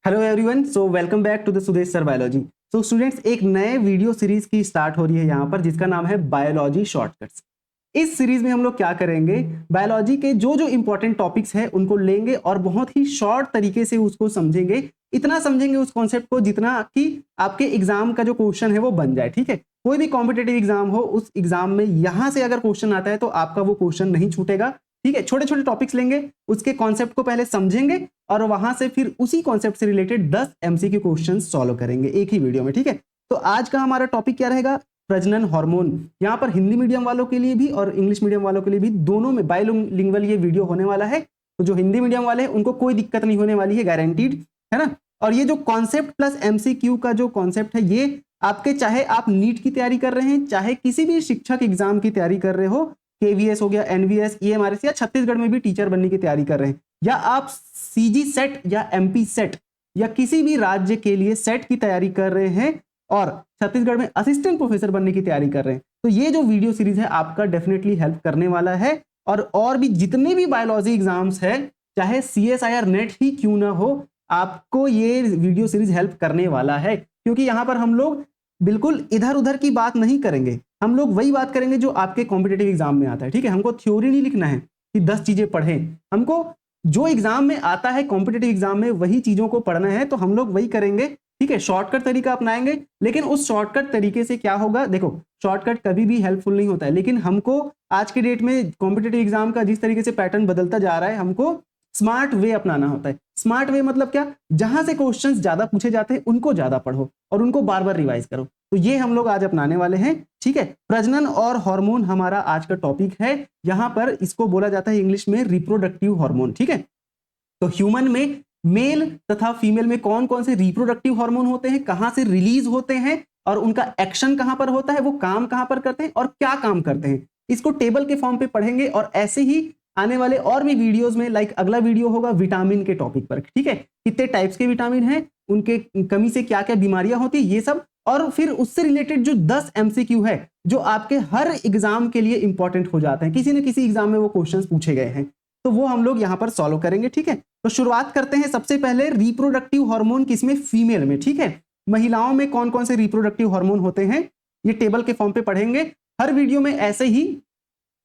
Hello everyone, so welcome back to the Sudesh sir biology. So students, एक नए video series की start हो रही है यहाँ पर, जिसका नाम है बायोलॉजी शॉर्टकट्स। इस सीरीज में हम लोग क्या करेंगे, बायोलॉजी के जो जो इंपॉर्टेंट टॉपिक्स हैं उनको लेंगे और बहुत ही शॉर्ट तरीके से उसको समझेंगे। इतना समझेंगे उस कॉन्सेप्ट को जितना कि आपके एग्जाम का जो क्वेश्चन है वो बन जाए। ठीक है, कोई भी कॉम्पिटेटिव एग्जाम हो, उस एग्जाम में यहां से अगर क्वेश्चन आता है तो आपका वो क्वेश्चन नहीं छूटेगा। ठीक है, छोटे छोटे टॉपिक्स लेंगे, उसके कॉन्सेप्ट को पहले समझेंगे और वहां से फिर उसी कॉन्सेप्ट से रिलेटेड 10 एमसीक्यू क्वेश्चन सॉल्व करेंगे एक ही वीडियो में। ठीक है, तो आज का हमारा टॉपिक क्या रहेगा, प्रजनन हार्मोन। यहाँ पर हिंदी मीडियम वालों के लिए भी और इंग्लिश मीडियम वालों के लिए भी, दोनों में बाइलिंगुअल ये वीडियो होने वाला है। तो जो हिंदी मीडियम वाले हैं उनको कोई दिक्कत नहीं होने वाली है, गारंटीड है ना। और ये जो कॉन्सेप्ट प्लस एमसीक्यू का जो कॉन्सेप्ट है, ये आपके, चाहे आप नीट की तैयारी कर रहे हैं, चाहे किसी भी शिक्षक एग्जाम की तैयारी कर रहे हो, केवीएस हो गया, एनवीएस, ईएमआरएस, या छत्तीसगढ़ में भी टीचर बनने की तैयारी कर रहे हैं, या आप सीजी सेट या एमपी सेट या किसी भी राज्य के लिए सेट की तैयारी कर रहे हैं और छत्तीसगढ़ में असिस्टेंट प्रोफेसर बनने की तैयारी कर रहे हैं, तो ये जो वीडियो सीरीज है आपका डेफिनेटली हेल्प करने वाला है। और भी जितने भी बायोलॉजी एग्जाम्स है, चाहे सीएसआईआर नेट ही क्यों ना हो, आपको ये वीडियो सीरीज हेल्प करने वाला है। क्योंकि यहां पर हम लोग बिल्कुल इधर उधर की बात नहीं करेंगे, हम लोग वही बात करेंगे जो आपके कॉम्पिटेटिव एग्जाम में आता है। ठीक है, हमको थ्योरी नहीं लिखना है कि 10 चीजें पढ़ें, हमको जो एग्जाम में आता है कॉम्पिटेटिव एग्जाम में वही चीजों को पढ़ना है, तो हम लोग वही करेंगे। ठीक है, शॉर्टकट तरीका अपनाएंगे, लेकिन उस शॉर्टकट तरीके से क्या होगा, देखो शॉर्टकट कभी भी हेल्पफुल नहीं होता है, लेकिन हमको आज के डेट में कॉम्पिटेटिव एग्जाम का जिस तरीके से पैटर्न बदलता जा रहा है, हमको स्मार्ट वे अपनाना होता है। स्मार्ट वे मतलब क्या, जहां से क्वेश्चंस ज्यादा पूछे जाते हैं उनको ज्यादा पढ़ो और उनको बार बार रिवाइज करो। तो ये हम लोग आज अपनाने वाले हैं। ठीक है, प्रजनन और हार्मोन हमारा आज का टॉपिक है। यहां पर इसको बोला जाता है इंग्लिश में रिप्रोडक्टिव हार्मोन। ठीक है, तो ह्यूमन में मेल तथा फीमेल में कौन कौन से रिप्रोडक्टिव हार्मोन होते हैं, कहां से रिलीज होते हैं और उनका एक्शन कहां पर होता है, वो काम कहां पर करते हैं और क्या काम करते हैं, इसको टेबल के फॉर्म पे पढ़ेंगे। और ऐसे ही आने वाले और भी वीडियोस में, लाइक अगला वीडियो होगा विटामिन के टॉपिक पर। ठीक है, कितने टाइप्स के विटामिन हैं, उनके कमी से क्या क्या बीमारियां होती है, ये सब। और फिर उससे रिलेटेड जो 10 एमसीक्यू है जो आपके हर एग्जाम के लिए इंपॉर्टेंट हो जाते हैं, किसी न किसी एग्जाम में वो क्वेश्चंस पूछे गए हैं, तो वो हम लोग यहां पर सॉल्व करेंगे। ठीक है, तो शुरुआत करते हैं सबसे पहले रिप्रोडक्टिव हार्मोन किसमें, फीमेल में। ठीक है, महिलाओं में कौन कौन से रिप्रोडक्टिव हार्मोन होते हैं, ये टेबल के फॉर्म पे पढ़ेंगे। हर वीडियो में ऐसे ही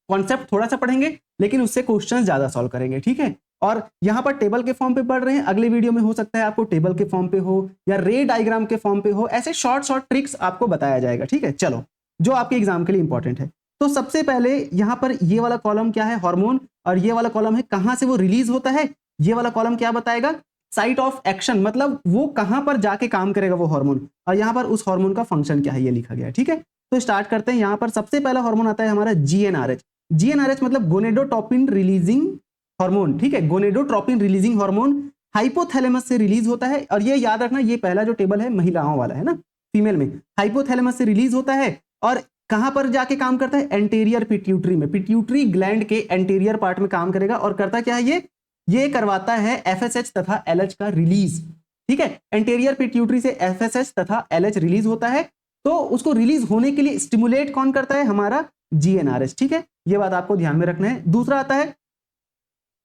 कॉन्सेप्ट थोड़ा सा पढ़ेंगे, लेकिन उससे क्वेश्चन ज्यादा सॉल्व करेंगे। ठीक है, और यहां पर टेबल के फॉर्म पे पढ़ रहे हैं, अगले वीडियो में हो सकता है आपको टेबल के फॉर्म पे हो या रे डायग्राम के फॉर्म पे हो, ऐसे शॉर्ट शॉर्ट ट्रिक्स आपको बताया जाएगा। ठीक है, चलो जो आपके एग्जाम के लिए इंपॉर्टेंट है। तो सबसे पहले यहां पर ये वाला कॉलम क्या है, हार्मोन, और ये वाला कॉलम है कहां से वो रिलीज होता है। ये वाला कॉलम क्या बताएगा, साइट ऑफ एक्शन, मतलब वो कहां पर जाके काम करेगा वो हार्मोन, और यहां पर उस हार्मोन का फंक्शन क्या है ये लिखा गया है। ठीक है, तो स्टार्ट करते हैं। यहां पर सबसे पहला हार्मोन आता है हमारा जीएनआरएच। जीएनआरएच मतलब गोनेडोट्रोपिन रिलीजिंग हार्मोन। ठीक है, गोनेडोट्रोपिन रिलीजिंग हार्मोन हाइपोथैलेमस से रिलीज होता है। और ये याद रखना, ये पहला जो टेबल है महिलाओं वाला है ना, फीमेल में हाइपोथैलेमस से रिलीज होता है और कहां पर जाके काम करता है, एंटीरियर पिट्यूटरी में, पिट्यूटरी ग्लैंड के एंटीरियर पार्ट में काम करेगा। और करता क्या है ये करवाता है एफएसएच तथा एलएच का रिलीज। ठीक है, एंटीरियर पिट्यूटरी से एफएसएच तथा एलएच रिलीज होता है, तो उसको रिलीज होने के लिए स्टिमुलेट कौन करता है, हमारा जीएनआरएच। ठीक है, ये बात आपको ध्यान में रखना है। दूसरा आता है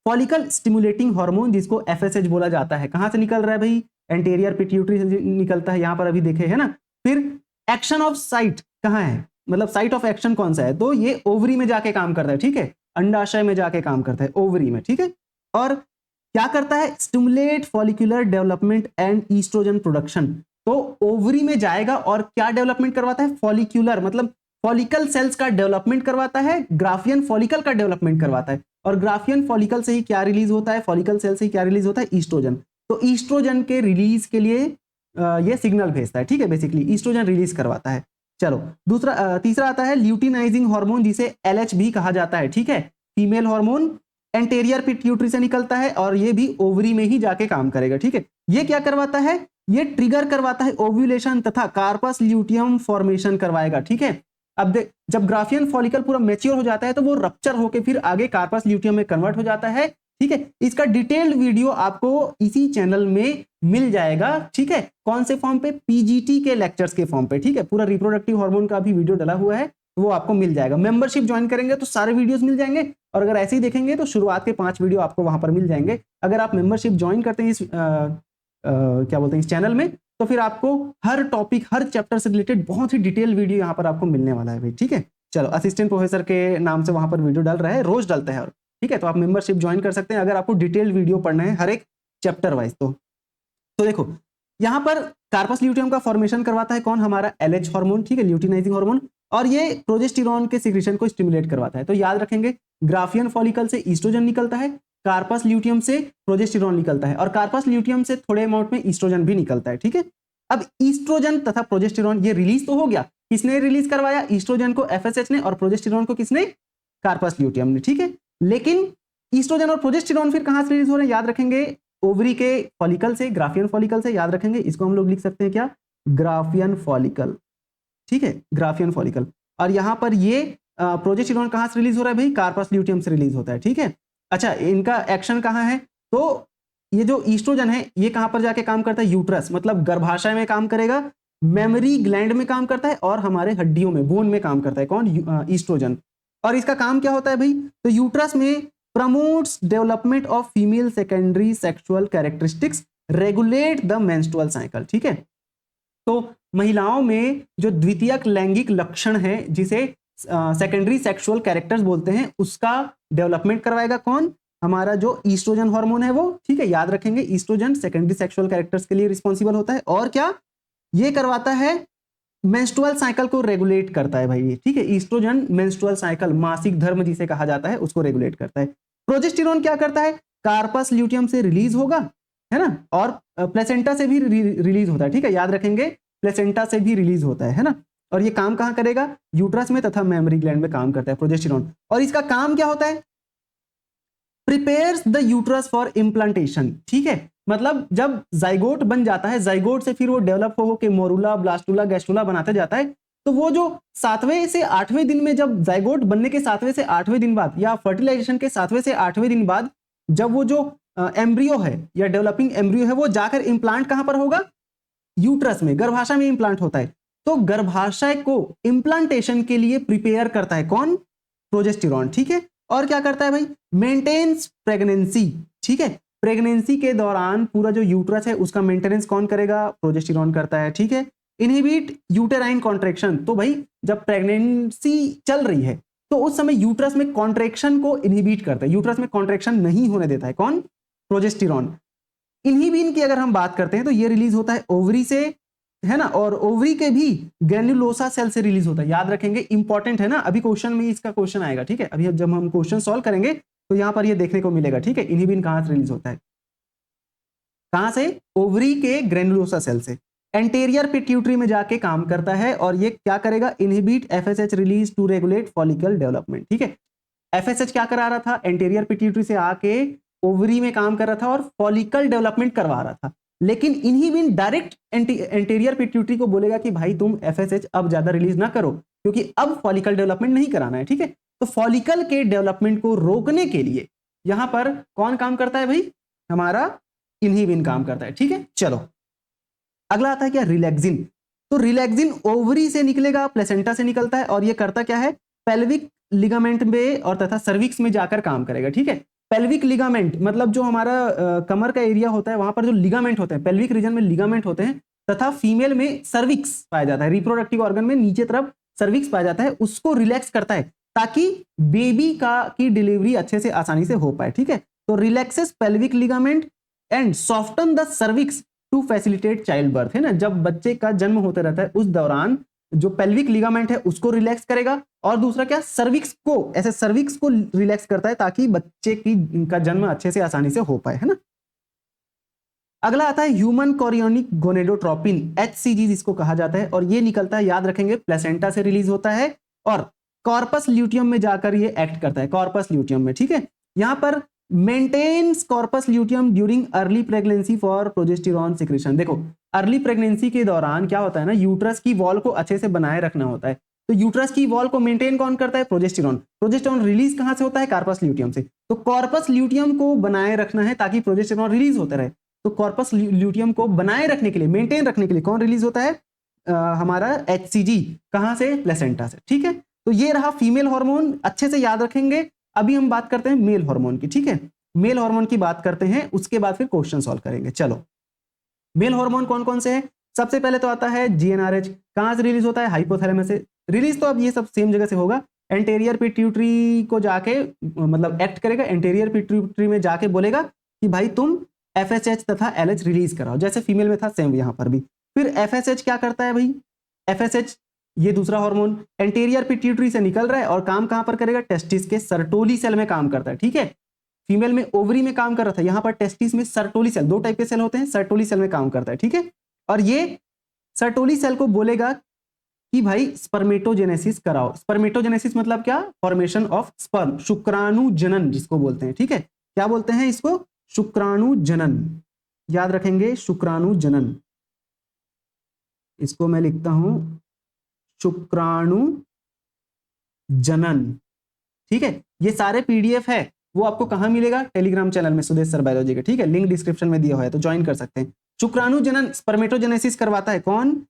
फॉलिकल स्टिमुलेटिंग हार्मोन, जिसको एफएसएच बोला जाता है। कहां से निकल रहा है भाई, एंटीरियर पिट्यूटरी से निकलता है, यहां पर अभी देखे है ना। फिर एक्शन ऑफ साइट कहां है, मतलब साइट ऑफ एक्शन कौन सा है, तो ये ओवरी में जाके काम करता है। ठीक है, अंडाशय में जाके काम करता है, ओवरी में। ठीक है, और क्या करता है, stimulate follicular development and estrogen production. तो ओवरी में जाएगा और क्या डेवलपमेंट करवाता है, फॉलिक्यूलर मतलब फॉलिकल सेल्स का डेवलपमेंट करवाता है, ग्राफियन फॉलिकल का डेवलपमेंट करवाता है। और ग्राफियन फॉलिकल से ही क्या रिलीज होता है, फॉलिकल सेल से ही क्या रिलीज होता है, ईस्ट्रोजन। तो ईस्ट्रोजन के रिलीज के लिए ये सिग्नल भेजता है। ठीक है, बेसिकली ईस्ट्रोजन रिलीज करवाता है। चलो तीसरा आता है ल्यूटिनाइजिंग हार्मोन, जिसे एलएच भी कहा जाता है। ठीक है, फीमेल हार्मोन एंटीरियर पिट्यूटरी से निकलता है और ये भी ओवरी में ही जाके काम करेगा। ठीक है, ये क्या करवाता है, ये ट्रिगर करवाता है ओव्यूलेशन तथा कार्पस ल्यूटियम फॉर्मेशन करवाएगा। ठीक है, अब देख, जब ग्राफियन फॉलिकल पूरा मैच्योर हो जाता है तो वो रप्चर होकर फिर आगे कार्पस ल्यूटियम में कन्वर्ट हो जाता है। ठीक है, इसका डिटेल्ड वीडियो आपको इसी चैनल में मिल जाएगा। ठीक है, कौन से फॉर्म पे, पीजीटी के लेक्चर्स के फॉर्म पे। ठीक है, पूरा रिप्रोडक्टिव हार्मोन का भी वीडियो डला हुआ है, वो आपको मिल जाएगा। मेंबरशिप ज्वाइन करेंगे तो सारे वीडियोस मिल जाएंगे, और अगर ऐसे ही देखेंगे तो शुरुआत के 5 वीडियो आपको वहां पर मिल जाएंगे। अगर आप मेंबरशिप ज्वाइन करते हैं इस क्या बोलते हैं इस चैनल में, तो फिर आपको हर टॉपिक हर चैप्टर से रिलेटेड बहुत ही डिटेल वीडियो यहाँ पर आपको मिलने वाला है भाई, ठीक है। चलो, असिस्टेंट प्रोफेसर के नाम से वहां पर वीडियो डाल रहा है, रोज डालता है, और ठीक है, तो आप मेंबरशिप ज्वाइन कर सकते हैं अगर आपको डिटेल वीडियो पढ़ना है हर एक चैप्टर वाइज। तो देखो यहाँ पर कार्पस ल्यूटियम का फॉर्मेशन करवाता है कौन, हमारा एलएच हार्मोन, ठीक है, ल्यूटिनाइजिंग हार्मोन, और ये प्रोजेस्टेरॉन के सिक्रेशन को स्टिमुलेट करवाता है। तो याद रखेंगे, ग्राफियन फॉलिकल से ईस्ट्रोजन निकलता है, कार्पस ल्यूटियम से प्रोजेस्टेरॉन निकलता है, और कार्पस ल्यूटियम से थोड़े अमाउंट में ईस्ट्रोजन भी निकलता है, ठीक है। अब ईस्ट्रोजन तथा प्रोजेस्टेरॉन ये रिलीज तो हो गया, किसने रिलीज करवाया, ईस्ट्रोजन को एफएसएच ने, और प्रोजेस्टेरॉन को किसने, कार्पस ल्यूटियम ने, ठीक है। लेकिन ईस्ट्रोजन और प्रोजेस्टेरॉन फिर कहां से रिलीज हो रहे हैं, याद रखेंगे ओवरी के फॉलिकल से, ग्राफियन फॉलिकल से, याद रखेंगे इसको हम लोग लिख सकते हैं क्या, ग्राफियन फॉलिकल, ठीक है, ग्राफियन फॉलिकल। और यहां पर ये प्रोजेस्टेरॉन कहां से रिलीज हो रहा है भाई, कार्पस ल्यूटियम से रिलीज होता है, ठीक है। अच्छा, इनका एक्शन कहां है, तो ये जो ईस्ट्रोजन है ये कहां पर जाके काम करता है, यूट्रस, मतलब गर्भाशय में काम करेगा, मेमोरी ग्लैंड में काम करता है, और हमारे हड्डियों में, बोन में काम करता है कौन, ईस्ट्रोजन। और इसका काम क्या होता है भाई, तो यूट्रस में promotes development of female secondary sexual characteristics, regulate the menstrual cycle, ठीक है। तो महिलाओं में जो द्वितीयक लैंगिक लक्षण है जिसे सेकेंडरी सेक्सुअल कैरेक्टर्स बोलते हैं, उसका डेवलपमेंट करवाएगा कौन, हमारा जो ईस्ट्रोजन हार्मोन है वो, ठीक है। याद रखेंगे ईस्ट्रोजन सेकेंडरी सेक्सुअल कैरेक्टर्स के लिए रिस्पॉन्सिबल होता है, और क्या ये करवाता है, मेंस्ट्रुअल साइकिल को रेगुलेट करता है भाई, ठीक है। ईस्ट्रोजन मेंस्ट्रुअल साइकिल, मासिक धर्म जिसे कहा जाता है, उसको रेगुलेट करता है। प्रोजेस्टेरॉन क्या करता है, कार्पस ल्यूटियम से रिलीज होगा, है ना, और प्लेसेंटा से भी रिलीज होता है, ठीक है। याद रखेंगे प्लेसेंटा से भी रिलीज होता है ना, और ये काम कहां करेगा, यूट्रस में तथा मेमोरी ग्लैंड में काम करता है प्रोजेस्टेरॉन। और इसका काम क्या होता है, prepares the uterus for implantation, ठीक है। मतलब जब जाइगोट बन जाता है, जाइगोट से फिर वो डेवलप हो के मोरुला, ब्लास्टुला, गैस्ट्रुला बनाते जाता है, तो वो जो 7वें से 8वें दिन में, जब जाइगोट बनने के 7वें से 8वें दिन बाद, या फर्टिलाइजेशन के 7वें से 8वें दिन बाद, जब वो जो एम्ब्रियो है या डेवलपिंग एम्ब्रियो है वो जाकर इंप्लांट कहां पर होगा, यूट्रस में, गर्भाशय में इंप्लांट होता है। तो गर्भाशय को इंप्लांटेशन के लिए प्रिपेयर करता है कौन, प्रोजेस्टेरॉन, ठीक है। और क्या करता है भाई, मेंटेन्स प्रेगनेंसी, ठीक है। प्रेगनेंसी के दौरान पूरा जो यूट्रस है उसका मेंटेनेंस कौन करेगा, प्रोजेस्टेरॉन करता है, ठीक है। इनहिबिट यूटेराइन कॉन्ट्रैक्शन, तो भाई जब प्रेगनेंसी चल रही है तो उस समय यूट्रस में कॉन्ट्रैक्शन को इनहिबिट करता है, यूट्रस में कॉन्ट्रैक्शन नहीं होने देता है कौन, प्रोजेस्टेरॉन। इनहिबिन की अगर हम बात करते हैं तो ये रिलीज होता है ओवरी से, है ना, और ओवरी के भी ग्रैन्युलोसा सेल से रिलीज होता है। याद रखेंगे, इंपॉर्टेंट है ना, अभी क्वेश्चन में इसका क्वेश्चन आएगा, ठीक है। अभी जब हम क्वेश्चन सॉल्व करेंगे तो यहां पर ये देखने को मिलेगा, ठीक है। इनहिबिन कहां से रिलीज होता है, कहां से, ओवरी के ग्रैन्युलोसा सेल से, एंटेरियर पिट्यूटरी में जाके काम करता है, और ये क्या करेगा, inhibit FSH release to regulate follicle development, ठीक है। एफएसएच क्या करा रहा था, एंटेरियर पिट्यूटरी से आके ओवरी में काम कर रहा था और फॉलिकल डेवलपमेंट करवा रहा था। लेकिन इनहिबिन डायरेक्ट एंटेरियर पिट्यूटरी को बोलेगा कि भाई तुम एफएसएच अब ज्यादा रिलीज ना करो, क्योंकि अब फॉलिकल डेवलपमेंट नहीं कराना है, ठीक है। तो फॉलिकल के डेवलपमेंट को रोकने के लिए यहां पर कौन काम करता है भाई, हमारा इनहिबिन काम करता है, ठीक है। चलो, अगला आता है क्या, रिलैक्सिन। तो रिलैक्सिन ओवरी से निकलेगा, प्लेसेंटा से निकलता है, और ये करता क्या है, पेल्विक लिगामेंट में और तथा सर्विक्स में जाकर काम करेगा, ठीक है। पेल्विक लिगामेंट मतलब जो हमारा कमर का एरिया होता है, वहां पर जो लिगामेंट होते हैं, पेल्विक रीजन में लिगामेंट होते हैं, तथा फीमेल में सर्विक्स पाया जाता है, रिप्रोडक्टिव ऑर्गन में नीचे तरफ सर्विक्स पाया जाता है, उसको रिलैक्स करता है ताकि बेबी की डिलीवरी अच्छे से आसानी से हो पाए, ठीक है। तो relaxes pelvic ligament and soften the cervix to facilitate child birth, है ना। जब बच्चे का जन्म होता रहता है उस दौरान जो पेल्विक लिगामेंट है उसको रिलैक्स करेगा, और दूसरा क्या, सर्विक्स को, ऐसे सर्विक्स को रिलैक्स करता है ताकि बच्चे का जन्म अच्छे से आसानी से हो पाए, है ना। अगला आता है ह्यूमन कोरियोनिक गोनेडोट्रोपिन, HCG जिसको कहा जाता है, और ये निकलता है, याद रखेंगे, प्लेसेंटा से रिलीज होता है और कॉर्पस ल्यूटियम में जाकर ये एक्ट करता है, कॉर्पस ल्यूटियम में, ठीक है। यहां पर maintains corpus luteum during early pregnancy for progesterone secretion. देखो, अर्ली प्रेगनेंसी के दौरान क्या होता है ना, यूट्रस की वॉल को अच्छे से बनाए रखना होता है, तो यूट्रस की वॉल को मेंटेन कौन करता है, प्रोजेस्टेरॉन। प्रोजेस्टेरॉन रिलीज कहां से होता है, कॉर्पस ल्यूटियम से। तो कॉर्पस ल्यूटियम को बनाए रखना है ताकि प्रोजेस्टेरॉन रिलीज होता रहे, तो कॉर्पस ल्यूटियम को बनाए रखने के लिए, मेंटेन रखने के लिए कौन रिलीज होता है, हमारा HCG, कहां से, प्लेसेंटा से, ठीक है। तो ये रहा फीमेल हार्मोन, अच्छे से याद रखेंगे। अभी हम बात करते हैं मेल हार्मोन की, ठीक है। मेल हार्मोन की बात करते हैं, उसके बाद फिर क्वेश्चन सॉल्व करेंगे। चलो, मेल हार्मोन कौन कौन से हैं? सबसे पहले तो आता है जीएनआरएच। कहाँ से रिलीज होता है? हाइपोथैलेमस से रिलीज। तो अब ये सब सेम जगह से होगा, एंटेरियर पिट्यूटरी को जाके मतलब एक्ट करेगा, एंटेरियर पिट्यूटरी में जाके बोलेगा कि भाई तुम एफएसएच तथा एलएच रिलीज कराओ, जैसे फीमेल में था सेम यहाँ पर भी। फिर एफएसएच क्या करता है भाई? एफएसएच ये दूसरा हार्मोन एंटेरियर पिट्यूटरी से निकल रहा है और काम कहां पर करेगा? टेस्टिस के सर्टोली सेल में काम करता है, ठीक है। फीमेल में ओवरी में काम कर रहा था, यहां पर टेस्टिस में सर्टोली सेल, दो टाइप के सेल होते हैं, सर्टोली सेल में काम करता है, ठीक है। और ये सर्टोली सेल को बोलेगा कि भाई स्पर्मेटोजेनेसिस कराओ। स्पर्मेटोजेनेसिस मतलब क्या? फॉर्मेशन ऑफ स्पर्म, शुक्राणु जनन जिसको बोलते हैं, ठीक है। क्या बोलते हैं इसको? शुक्राणु जनन, याद रखेंगे, शुक्राणु जनन। इसको मैं लिखता हूं शुक्राणु जनन, ठीक है। ये सारे पीडीएफ है, वो आपको कहां मिलेगा? टेलीग्राम चैनल में सुदेश सर बायोलॉजी के, ठीक है। लिंक डिस्क्रिप्शन में दिया हुआ है, तो ज्वाइन कर सकते हैं। शुक्राणु जनन स्पर्मेटोजेनेसिस करवाता है कौन?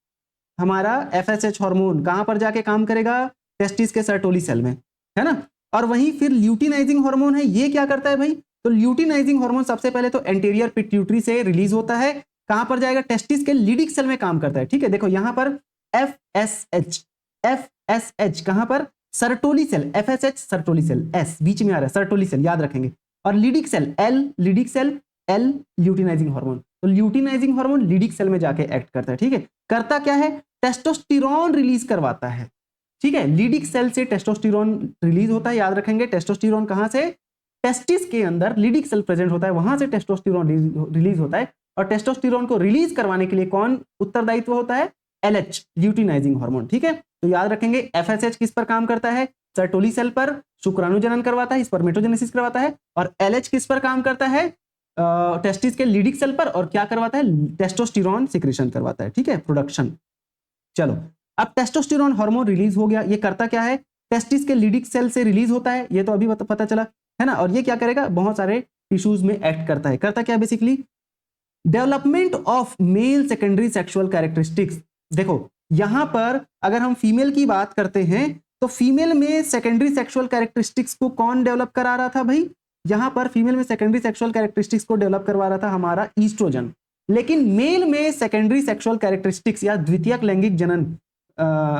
हमारा एफएसएच हार्मोन। कहां पर जाके काम करेगा? टेस्टिस के सर्टोली सेल में, है ना। और वहीं फिर ल्यूटिनाइजिंग हार्मोन है, ये क्या करता है भाई? तो ल्यूटिनाइजिंग हार्मोन सबसे पहले तो एंटेरियर पिट्यूटरी से रिलीज होता है, कहां पर जाएगा? टेस्टिस के लीडिक सेल में काम करता है, ठीक है। देखो यहां पर एफएसएच, एफएसएच कहां पर? Sertoli cell, FSH Sertoli cell, S बीच में आ रहा है, सर्टोली सेल याद रखेंगे। और Leydig cell, L Leydig cell, L luteinizing hormone. तो ल्यूटिनाइजिंग हार्मोन लीडिक सेल में जाके एक्ट करता है, ठीक है। करता क्या है? टेस्टोस्टेरोन रिलीज करवाता है, ठीक है। लीडिक सेल से टेस्टोस्टेरोन रिलीज होता है, याद रखेंगे। टेस्टोस्टेरोन कहां से? टेस्टिस के अंदर लीडिक सेल प्रेजेंट होता है, वहां से टेस्टोस्टेरोन रिलीज होता है। और टेस्टोस्टेरोन को रिलीज करवाने के लिए कौन उत्तरदायित्व होता है? एलएच ल्यूटिनाइजिंग हार्मोन, ठीक है। तो याद रखेंगे एफएसएच किस पर काम करता है? सर्टोली सेल पर, शुक्राणु जनन करवाता है, स्पर्मेटोजेनेसिस करवाता है। और एलएच किस पर काम करता है? टेस्टिस के लीडिक सेल पर, और क्या करवाता है? टेस्टोस्टेरोन सिक्रेशन करवाता है, ठीक है, प्रोडक्शन। चलो, अब टेस्टोस्टेरोन हार्मोन रिलीज हो गया, ये करता क्या है? टेस्टिस के लीडिक सेल से रिलीज होता है, ये तो अभी पता चला, है ना। और ये क्या करेगा? बहुत सारे टिश्यूज में एक्ट करता है। करता क्या basically? Development of male secondary sexual characteristics. देखो यहां पर अगर हम फीमेल की बात करते हैं तो फीमेल में सेकेंडरी सेक्सुअल कैरेक्टरिस्टिक्स को कौन डेवलप करा रहा था भाई? यहां पर फीमेल में सेकेंडरी सेक्सुअल कैरेक्टरिस्टिक्स को डेवलप करवा रहा था हमारा ईस्ट्रोजन। लेकिन मेल में सेकेंडरी सेक्सुअल कैरेक्टरिस्टिक्स या द्वितीयक लैंगिक जनन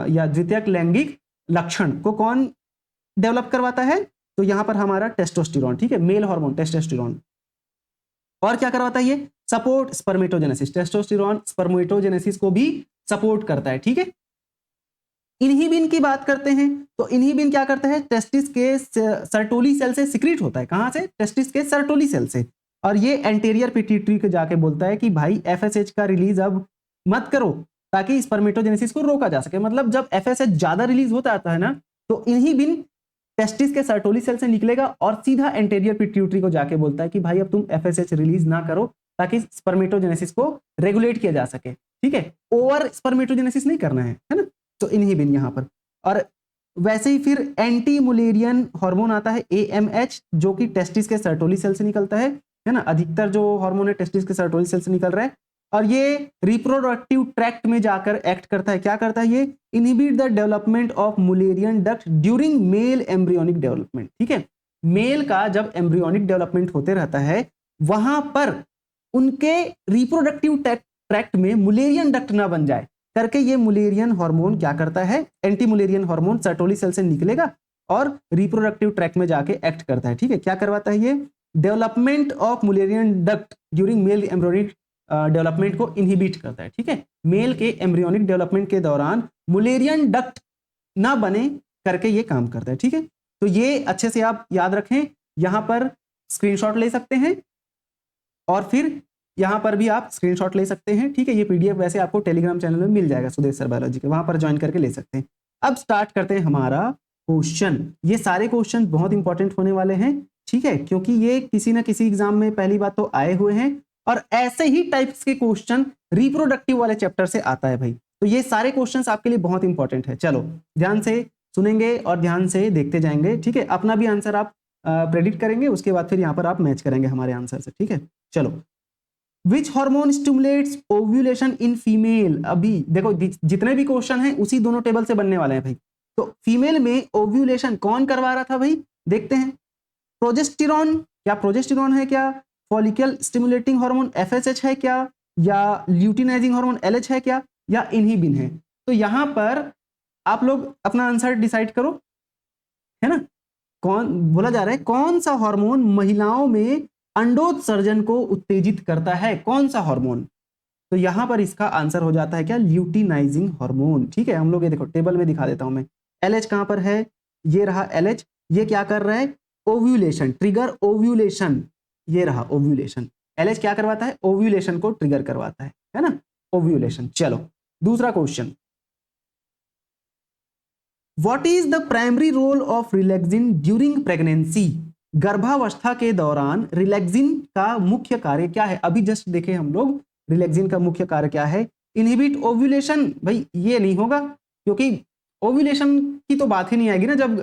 या द्वितीयक लैंगिक लक्षण को कौन डेवलप करवाता है? तो यहां पर हमारा टेस्टोस्टेरोन, ठीक है, मेल हार्मोन टेस्टोस्टेरोन। और क्या करवाता है ये? Support spermatogenesis. टेस्टोस्टेरोन स्पर्मेटोजेनेसिस को भी सपोर्ट करता है, ठीक है। इनहिबिन की बात करते हैं तो इनहिबिन क्या करता है? टेस्टिस के सर्टोली सेल से सिक्रीट होता है। कहां से? टेस्टिस के सर्टोली सेल से। और ये एंटेरियर पिट्यूटरी को जाके बोलता है कि भाई एफएसएच का रिलीज अब मत करो, ताकि स्पर्मेटोजेनेसिस को रोका जा सके। मतलब जब एफएसएच ज्यादा रिलीज होता आता है ना, तो इनहिबिन टेस्टिस के सर्टोली सेल से निकलेगा और सीधा एंटेरियर पिट्यूटरी को जाके बोलता है कि भाई अब तुम एफएसएच रिलीज ना करो, ताकि स्पर्मेटोजेनेसिस को रेगुलेट किया जा सके, ठीक है। ओवर स्पर्मेटोजेनेसिस नहीं करना है ना। तो इनहिबिन यहां पर। और वैसे ही फिर एंटी मुलेरियन हार्मोन आता है एएमएच, जो कि टेस्टिस के सर्टोली सेल से निकलता है ना। अधिकतर जो हार्मोन है टेस्टिस के सर्टोली सेल से निकल रहा है। और ये रिप्रोडक्टिव ट्रैक्ट में जाकर एक्ट करता है। क्या करता है ये? Inhibit the development of Mullerian duct during male embryonic development, ठीक है। मेल का जब एम्ब्रियोनिक डेवलपमेंट होते रहता है, वहां पर उनके रिप्रोडक्टिव ट्रैक्ट में मुलेरियन डक्ट ना बन जाए करके ये मुलेरियन हार्मोन क्या करता है? Anti Mullerian hormone Sertoli cell से निकलेगा और रिप्रोडक्टिव ट्रैक्ट में जाके एक्ट करता है, ठीक है। क्या करवाता है ये? Development of Mullerian duct during male embryonic development को इनहिबिट करता है, ठीक है। मेल के एम्ब्रियोनिक डेवलपमेंट के दौरान मुलेरियन डक्ट ना बने करके ये काम करता है, ठीक है। तो ये अच्छे से आप याद रखें, यहां पर स्क्रीनशॉट ले सकते हैं और फिर यहां पर भी आप स्क्रीनशॉट ले सकते हैं, ठीक है। ये पीडीएफ वैसे आपको टेलीग्राम चैनल में मिल जाएगा सुदेश सर बायोलॉजी के, वहां पर ज्वाइन करके ले सकते हैं। अब स्टार्ट करते हैं हमारा क्वेश्चन। ये सारे क्वेश्चन बहुत इंपॉर्टेंट होने वाले हैं, ठीक है, क्योंकि ये किसी ना किसी एग्जाम में पहली बात तो आए हुए हैं और ऐसे ही टाइप्स के क्वेश्चन रिप्रोडक्टिव वाले चैप्टर से आता है भाई। तो ये सारे क्वेश्चंस आपके लिए बहुत इंपॉर्टेंट है। चलो ध्यान से सुनेंगे और ध्यान से देखते जाएंगे, ठीक है। अपना भी आंसर आप प्रेडिक्ट करेंगे, उसके बाद फिर यहाँ पर आप मैच करेंगे हमारे आंसर से, ठीक है। चलो, which hormone stimulates ovulation in female? अभी देखो जितने भी क्वेश्चन हैं उसी दोनों टेबल से बनने वाले हैं भाई। तो फीमेल में ओव्यूलेशन कौन करवा रहा था भाई? देखते हैं। प्रोजेस्टेरॉन, क्या प्रोजेस्टेरॉन है क्या? फॉलिकल स्टिमुलेटिंग हार्मोन एफएसएच है क्या? या ल्यूटिनाइजिंग हार्मोन LH है क्या, या इनहिबिन है? तो यहां पर आप लोग अपना आंसर डिसाइड करो, है ना। कौन बोला जा रहा है, कौन सा हार्मोन महिलाओं में अंडोत्सर्जन को उत्तेजित करता है, कौन सा हार्मोन? तो यहां पर इसका आंसर हो जाता है क्या, ल्यूटिनाइजिंग हार्मोन। ठीक है, हम लोग ये देखो टेबल में दिखा देता हूं मैं। LH कहां पर है, ये रहा LH, ये क्या कर रहा है, ओव्यूलेशन, ट्रिगर ओव्यूलेशन, ये रहा ओव्यूलेशन। LH क्या करवाता है, ओव्यूलेशन को ट्रिगर करवाता है ना, ओव्यूलेशन। चलो दूसरा question, what is the primary role of relaxin during pregnancy? गर्भावस्था के दौरान रिलैक्सिन का मुख्य कार्य क्या है? अभी जस्ट देखे हम लोग, रिलैक्सिन का मुख्य कार्य क्या है, इनहिबिट ओव्यूलेशन। भाई ये नहीं होगा, क्योंकि ओव्यूलेशन की तो बात ही नहीं आएगी ना जब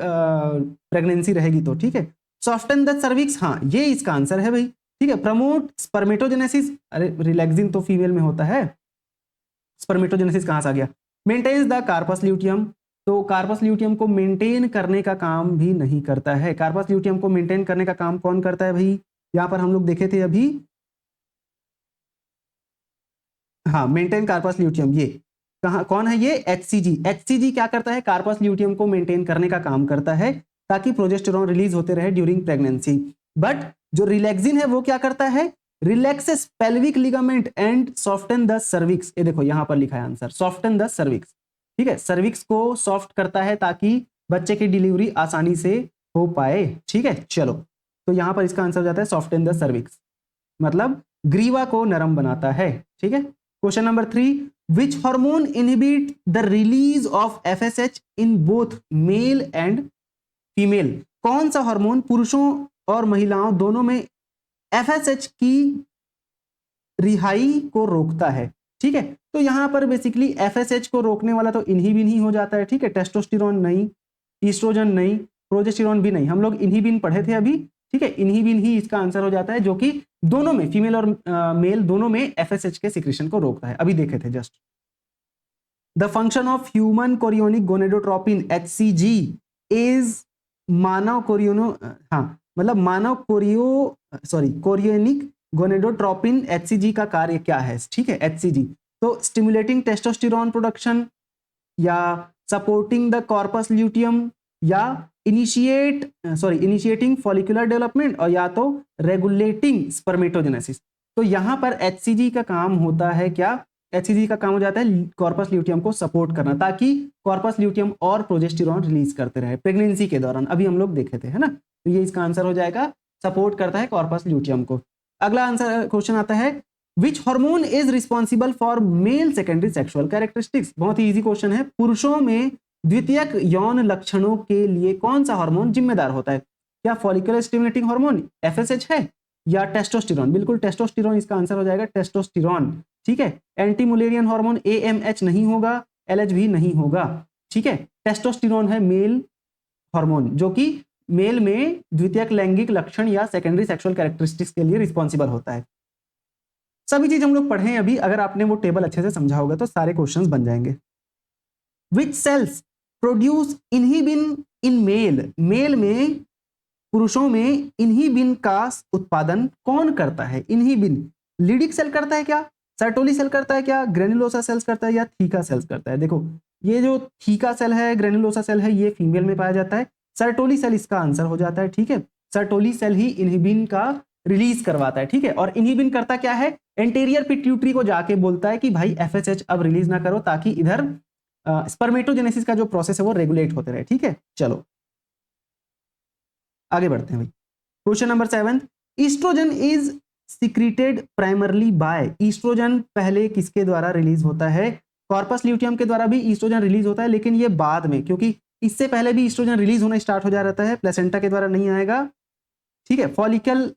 प्रेगनेंसी रहेगी तो। ठीक है, सॉफ्टन द सर्विक्स, हाँ ये इसका आंसर है भाई। ठीक है, प्रमोट स्पर्मेटोजेनेसिस, अरे रिलैक्सिन तो फीमेल में होता है, स्पर्मेटोजेनेसिस कहां से आ गया, मेंटेन्स द कार्पस ल्यूटियम, तो कार्पस ल्यूटियम को मेंटेन करने का काम भी नहीं करता है। कार्पस ल्यूटियम को मेंटेन करने का काम कौन करता है भाई, यहां पर हम लोग देखे थे अभी, हाँ मेंटेन कार्पस ल्यूटियम, ये कहा कौन है, ये HCG। HCG क्या करता है, कार्पस ल्यूटियम को मेंटेन करने का काम करता है ताकि प्रोजेस्टेरॉन रिलीज होते रहे ड्यूरिंग प्रेगनेंसी। बट जो रिलैक्सिन है वो क्या करता है, relaxes pelvic ligament and soften the cervix. ये देखो यहां पर लिखा है आंसर, सॉफ्टन द सर्विक्स। ठीक है, सर्विक्स को सॉफ्ट करता है ताकि बच्चे की डिलीवरी आसानी से हो पाए। ठीक है, चलो तो यहां पर इसका आंसर हो जाता है सॉफ्टन द सर्विक्स, मतलब ग्रीवा को नरम बनाता है। ठीक है, question number 3, which hormone inhibit the release of FSH in both male and female? कौन सा हार्मोन पुरुषों और महिलाओं दोनों में FSH की रिहाई को रोकता है? ठीक है, तो यहां पर बेसिकली FSH को रोकने वाला तो इनहिबिन ही हो जाता है। ठीक है, टेस्टोस्टेरोन नहीं, ईस्ट्रोजन नहीं, प्रोजेस्टेरोन भी नहीं, हम लोग इनहिबिन पढ़े थे अभी। ठीक है, इनहिबिन ही इसका आंसर हो जाता है, जो कि दोनों में, फीमेल और मेल दोनों में FSH के सिक्रेशन को रोकता है, अभी देखे थे just. The function of human chorionic gonadotropin HCG is मानव कोरियोनो, हाँ मतलब मानव कोरियोनिक गोनेडोट्रोपिन HCG का कार्य क्या है? ठीक है, HCG तो स्टिमुलेटिंग टेस्टोस्टेरोन प्रोडक्शन, या सपोर्टिंग द कॉर्पस ल्यूटियम, या इनिशिएटिंग फॉलिकुलर डेवलपमेंट, और या तो रेगुलेटिंग स्पर्मेटोजेनेसिस। तो यहां पर HCG का काम होता है क्या, HCG का काम हो जाता है कॉर्पस ल्यूटियम को सपोर्ट करना, ताकि कॉर्पस ल्यूटियम और प्रोजेस्टेरॉन रिलीज करते रहे प्रेगनेंसी के दौरान, अभी हम लोग देखे थे, है ना। तो ये इसका आंसर हो जाएगा, सपोर्ट करता है कॉर्पस ल्यूटियम को। अगला आंसर क्वेश्चन आता है, which hormone is responsible for male secondary sexual characteristics? बहुत ही इजी क्वेश्चन है, पुरुषों में द्वितीयक यौन लक्षणों के लिए कौन सा हार्मोन जिम्मेदार होता है? क्या फॉलिकुलर स्टिमुलेटिंग हार्मोन FSH है, या टेस्टोस्टेरोन? बिल्कुल टेस्टोस्टेरोन इसका आंसर हो जाएगा, टेस्टोस्टेरोन। ठीक है, एंटी मुलेरियन हार्मोन AMH नहीं होगा, LH भी नहीं होगा। ठीक है, टेस्टोस्टेरोन है मेल हार्मोन, जो कि मेल में द्वितीयक लैंगिक लक्षण या सेकेंडरी सेक्सुअल कैरेक्टरिस्टिक्स के लिए रिस्पॉन्सिबल होता है। सभी चीज हम लोग पढ़े हैं अभी, अगर आपने वो टेबल अच्छे से समझा होगा तो सारे क्वेश्चंस बन जाएंगे। विच sales produce inhibin in male? Mail में, पुरुषों में इनहिबिन का उत्पादन कौन करता है? इनहिबिन लीडिक सेल करता है क्या, सर्टोली सेल करता है क्या, ग्रेनुलोसा सेल्स करता है, या थीका सेल्स करता है? देखो ये जो थीका सेल है, ग्रेनुलोसा सेल है, ये फीमेल में पाया जाता है, सर्टोली सेल इसका आंसर हो जाता है। ठीक है, सर्टोली सेल ही इनहिबिन का रिलीज करवाता है। ठीक है, और इनहिबिन करता क्या है, एंटीरियर पिट्यूटरी को जाके बोलता है कि भाई FSH अब रिलीज ना करो, ताकि इधर स्पर्मेटोजेनेसिस का जो प्रोसेस है वो रेगुलेट होते रहे। ठीक है, चलो आगे बढ़ते हैं भाई। Question number 7, estrogen is secreted primarily by? Estrogen पहले किसके द्वारा रिलीज होता है? कॉर्पस ल्यूटियम के द्वारा भी ईस्ट्रोजन रिलीज होता है, लेकिन ये बाद में, क्योंकि इससे पहले भी ईस्ट्रोजन रिलीज होना स्टार्ट हो जा रहता है, प्लेसेंटा के द्वारा नहीं आएगा। ठीक है, फॉलिकल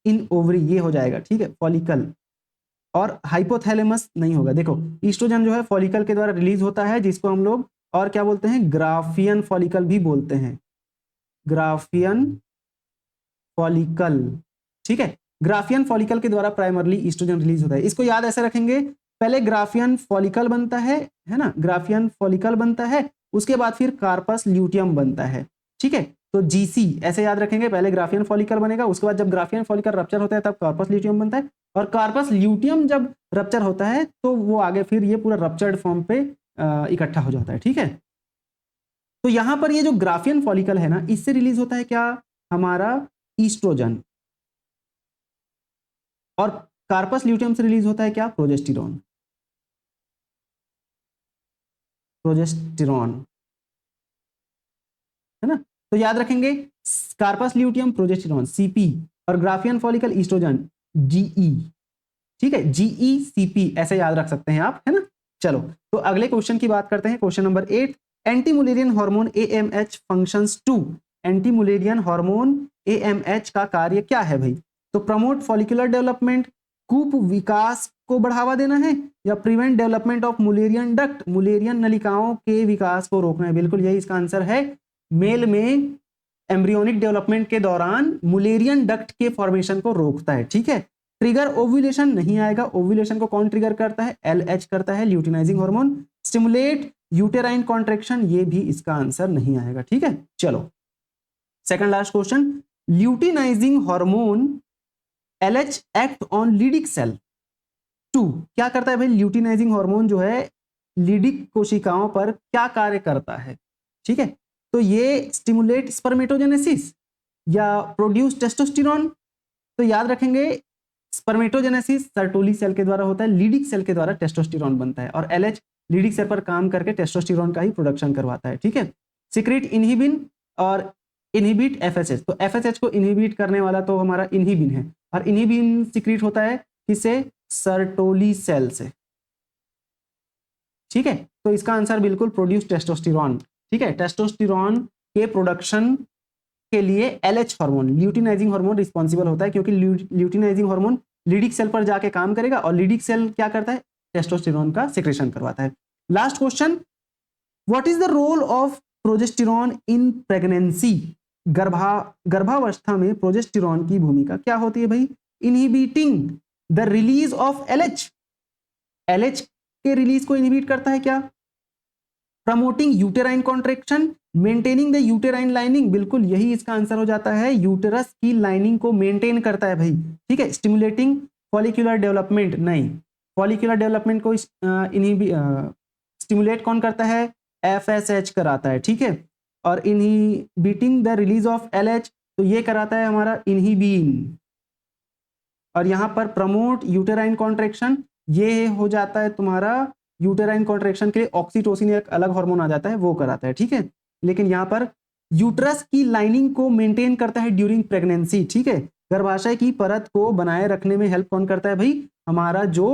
इन ओवरी ये हो जाएगा। ठीक है, फॉलिकल, और हाइपोथैलेमस नहीं होगा। देखो ईस्ट्रोजन जो है फॉलिकल के द्वारा रिलीज होता है, जिसको हम लोग और क्या बोलते हैं, ग्राफियन फॉलिकल भी बोलते हैं, ग्राफियन फॉलिकल। ठीक है, ग्राफियन फॉलिकल के द्वारा प्राइमरली ईस्ट्रोजन रिलीज होता है। इसको याद ऐसे रखेंगे, पहले ग्राफियन फॉलिकल बनता है ना, ग्राफियन फॉलिकल बनता है, उसके बाद फिर कार्पस ल्यूटियम बनता है। ठीक है, तो जीसी ऐसे याद रखेंगे, पहले ग्राफियन फॉलिकल बनेगा, उसके बाद जब ग्राफियन फॉलिकल रप्चर होता है तब कार्पस ल्यूटियम बनता है, और कार्पस ल्यूटियम जब रप्चर होता है तो वो आगे फिर ये पूरा रप्चर्ड फॉर्म पे इकट्ठा हो जाता है, ठीक है। तो यहां पर ये जो ग्राफियन फॉलिकल है ना, इससे रिलीज होता है क्या, हमारा ईस्ट्रोजन, और कार्पस ल्यूटियम से रिलीज होता है क्या, प्रोजेस्टेरॉन, प्रोजेस्टेरॉन, है ना। तो याद रखेंगे कार्पस ल्यूटियम प्रोजेस्टेरॉन सीपी, और ग्राफियन फॉलिकल ईस्ट्रोजन जीई, ठीक है, जीई सीपी ऐसे याद रख सकते हैं आप, है ना। चलो तो अगले क्वेश्चन की बात करते हैं, question number 8, anti Mullerian hormone AMH functions 2, anti Mullerian hormone AMH का कार्य क्या है भाई, तो प्रमोट फॉलिकुलर डेवलपमेंट, कूप विकास को बढ़ावा देना है, या prevent development of Mullerian duct, Mullerian नलिकाओं के विकास को रोकना है, बिल्कुल यही इसका आंसर है। मेल में एम्ब्रियोनिक डेवलपमेंट के दौरान मुलेरियन डक्ट के फॉर्मेशन को रोकता है, ठीक है। ट्रिगर ओव्यूलेशन नहीं आएगा, ओव्यूलेशन को कौन ट्रिगर करता है, एलएच करता है, luteinizing hormone. Stimulate uterine contraction, ये भी इसका आंसर नहीं आएगा, ठीक है। चलो second last question, luteinizing hormone LH act on Leydig cell 2, क्या करता है भाई, ल्यूटिनाइजिंग हार्मोन जो है लीडिक कोशिकाओं पर क्या कार्य करता है, ठीक है। तो ये स्टिमुलेट स्पर्मेटोजेनेसिस या प्रोड्यूस टेस्टोस्टेरोन, तो याद रखेंगे स्पर्मेटोजेनेसिस सर्टोली सेल के द्वारा होता है, लीडिक सेल के द्वारा टेस्टोस्टेरोन बनता है, और एलएच लीडिक सेल पर काम करके टेस्टोस्टेरोन का ही प्रोडक्शन करवाता है, ठीक है। सीक्रेट इनहिबिन और इनहिबिट एफएसएच, तो एफएसएच को इनहिबिट करने वाला तो हमारा इनहिबिन है, और इनहिबिन सीक्रेट होता है किससे, सर्टोली सेल से, ठीक है। तो इसका आंसर बिल्कुल प्रोड्यूस टेस्टोस्टेरोन, ठीक है। टेस्टोस्टेरोन के प्रोडक्शन के लिए LH hormone, luteinizing hormone responsible होता है, क्योंकि ल्यूटिनाइजिंग हार्मोन लीडिक सेल पर जाके काम करेगा, और लीडिक सेल क्या करता है, टेस्टोस्टेरोन का सिक्रेशन करवाता है। Last question, what is the role of progesterone in pregnancy, गर्भावस्था में प्रोजेस्टेरॉन की भूमिका क्या होती है भाई, inhibiting the release of LH, LH के रिलीज को इनहिबिट करता है क्या, promoting uterine contraction, maintaining the uterine lining, बिल्कुल यही इसका आंसर हो जाता है, यूटेरस की लाइनिंग को मेंटेन करता है भाई, ठीक है। स्टिमुलेटिंग फॉलिकुलर डेवलपमेंट, नहीं, फॉलिकुलर डेवलपमेंट को स्टिमुलेट कौन करता है, एफएसएच कराता है, ठीक है। और inhibiting the release of LH, तो ये कराता है हमारा इनहिबिन, और यहां पर प्रमोट यूटेराइन कॉन्ट्रैक्शन, ये हो जाता है तुम्हारा यूटेराइन कॉन्ट्रैक्शन के लिए ऑक्सीटोसिन एक अलग हार्मोन आ जाता है, वो कराता है, ठीक है। लेकिन यहां पर यूट्रस की लाइनिंग को मेंटेन करता है ड्यूरिंग प्रेगनेंसी, ठीक है। गर्भाशय की परत को बनाए रखने में हेल्प कौन करता है भाई, हमारा जो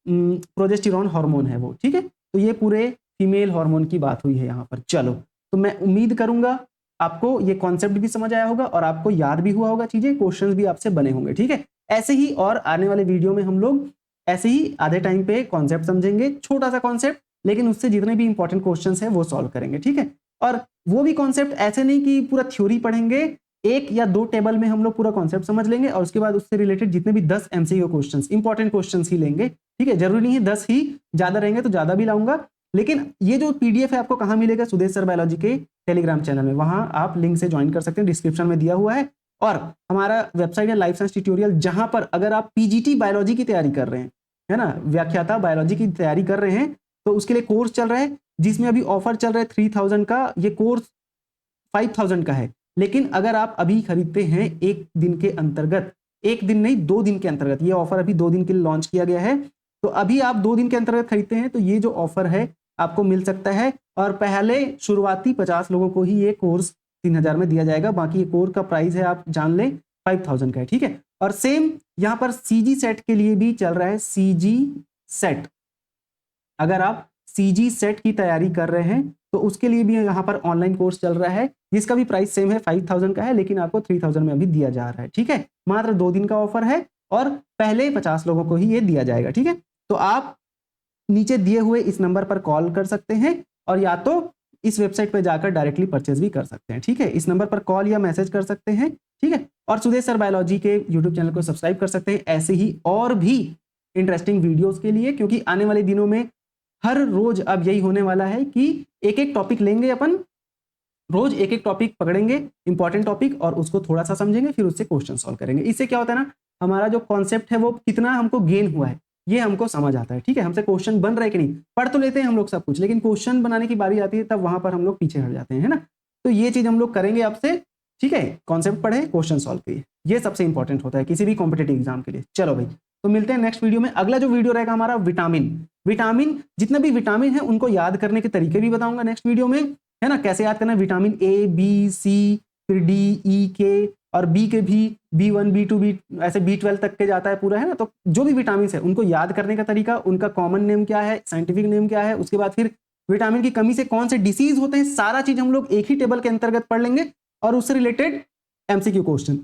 प्रोजेस्टेरॉन हार्मोन है वो, ठीक है। तो ये पूरे फीमेल हार्मोन की बात हुई है यहाँ पर। चलो तो मैं उम्मीद करूंगा आपको ये कॉन्सेप्ट भी समझ आया होगा, और आपको याद भी हुआ होगा चीजें, क्वेश्चंस भी आपसे बने होंगे, ठीक है। ऐसे ही और आने वाले वीडियो में हम लोग ऐसे ही आधे टाइम पे कॉन्सेप्ट समझेंगे, छोटा सा कॉन्सेप्ट, लेकिन उससे जितने भी इंपॉर्टेंट क्वेश्चंस हैं वो सॉल्व करेंगे, ठीक है। और वो भी कॉन्सेप्ट ऐसे नहीं कि पूरा थ्योरी पढ़ेंगे, एक या दो टेबल में हम लोग पूरा कॉन्सेप्ट समझ लेंगे, और उसके बाद उससे रिलेटेड जितने भी 10 एमसीक्यू क्वेश्चंस, इंपॉर्टेंट क्वेश्चंस ही लेंगे, ठीक है। जरूरी नहीं है 10 ही, ज्यादा रहेंगे तो ज्यादा भी लाऊंगा। लेकिन ये जो पीडीएफ है आपको कहाँ मिलेगा, सुदेश सर बायोलॉजी के टेलीग्राम चैनल में, वहां आप लिंक से ज्वाइन कर सकते हैं, डिस्क्रिप्शन में दिया हुआ है। और हमारा वेबसाइट है लाइफ साइंस ट्यूटोरियल, जहां पर अगर आप पीजीटी बायोलॉजी की तैयारी कर रहे हैं, है ना, व्याख्याता बायोलॉजी की तैयारी कर रहे हैं, तो उसके लिए कोर्स चल रहा है, जिसमें अभी ऑफर चल रहा है 3000 का, ये कोर्स 5000 का है। लेकिन अगर आप अभी खरीदते हैं एक दिन के अंतर्गत, एक दिन नहीं 2 दिन के अंतर्गत, ये ऑफर अभी 2 दिन के लिए लॉन्च किया गया है, तो अभी आप 2 दिन के अंतर्गत खरीदते हैं तो ये जो ऑफर है आपको मिल सकता है। और पहले शुरुआती 50 लोगों को ही ये कोर्स 3000 में दिया जाएगा, बाकी ये कोर्स का प्राइस है आप जान लें 5000 का है, ठीक है। और सेम यहां पर सीजी सेट के लिए भी चल रहा है, सीजी सेट, अगर आप सीजी सेट की तैयारी कर रहे हैं तो उसके लिए भी यहाँ पर ऑनलाइन कोर्स चल रहा है, जिसका भी प्राइस सेम है, 5000 का है, लेकिन आपको 3000 में अभी दिया जा रहा है, ठीक है। मात्र 2 दिन का ऑफर है, और पहले 50 लोगों को ही ये दिया जाएगा, ठीक है। तो आप नीचे दिए हुए इस नंबर पर कॉल कर सकते हैं, और या तो इस वेबसाइट पर जाकर डायरेक्टली परचेज भी कर सकते हैं, ठीक है। इस नंबर पर कॉल या मैसेज कर सकते हैं, ठीक है। और सुदेश सर बायोलॉजी के यूट्यूब चैनल को सब्सक्राइब कर सकते हैं ऐसे ही और भी इंटरेस्टिंग वीडियोस के लिए, क्योंकि आने वाले दिनों में हर रोज अब यही होने वाला है कि एक एक टॉपिक लेंगे अपन, रोज एक एक टॉपिक पकड़ेंगे, इंपॉर्टेंट टॉपिक, और उसको थोड़ा सा समझेंगे, फिर उससे क्वेश्चन सॉल्व करेंगे। इससे क्या होता है ना, हमारा जो कॉन्सेप्ट है वो कितना हमको गेन हुआ है ये हमको समझ आता है। ठीक है, हमसे क्वेश्चन बन रहा है कि नहीं, पढ़ तो लेते हैं हम लोग सब कुछ, लेकिन क्वेश्चन बनाने की बारी आती है तब वहां पर हम लोग पीछे हट जाते हैं, है ना। तो ये चीज हम लोग करेंगे आपसे। ठीक है, कॉन्सेप्ट पढ़े, क्वेश्चन सॉल्व करिए, ये सबसे इंपॉर्टेंट होता है किसी भी कॉम्पिटेटिव एग्जाम के लिए। चलो भाई, तो मिलते हैं नेक्स्ट वीडियो में। अगला जो वीडियो रहेगा हमारा विटामिन, जितने भी विटामिन है उनको याद करने के तरीके भी बताऊंगा नेक्स्ट वीडियो में, है ना। कैसे याद करना है, विटामिन ए, बी, सी, फिर डी, ई, के, और बी के भी B1, B2, B ऐसे B12 तक के जाता है पूरा, है ना। तो जो भी विटामिन है उनको याद करने का तरीका, उनका कॉमन नेम क्या है, साइंटिफिक नेम क्या है, उसके बाद फिर विटामिन की कमी से कौन से डिसीज होते हैं, सारा चीज हम लोग एक ही टेबल के अंतर्गत पढ़ लेंगे, और उससे रिलेटेड MCQ क्वेश्चन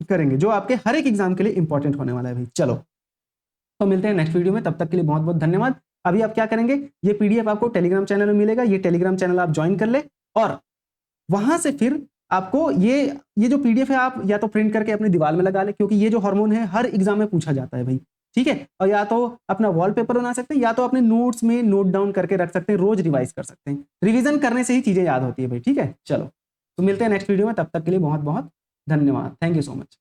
करेंगे जो आपके हर एक एग्जाम के लिए इंपॉर्टेंट होने वाला है भाई। चलो, तो मिलते हैं नेक्स्ट वीडियो में, तब तक के लिए बहुत बहुत धन्यवाद। अभी आप क्या करेंगे, ये PDF आपको टेलीग्राम चैनल में मिलेगा, ये टेलीग्राम चैनल आप ज्वाइन कर ले, और वहां से फिर आपको ये जो PDF है आप या तो प्रिंट करके अपनी दीवार में लगा ले, क्योंकि ये जो हार्मोन है हर एग्जाम में पूछा जाता है भाई। ठीक है, और या तो अपना वॉलपेपर बना सकते हैं, या तो अपने नोट्स में नोट डाउन करके रख सकते हैं, रोज रिवाइज कर सकते हैं। रिवीजन करने से ही चीजें याद होती है भाई। ठीक है, चलो, तो मिलते हैं नेक्स्ट वीडियो में, तब तक के लिए बहुत बहुत धन्यवाद। Thank you so much.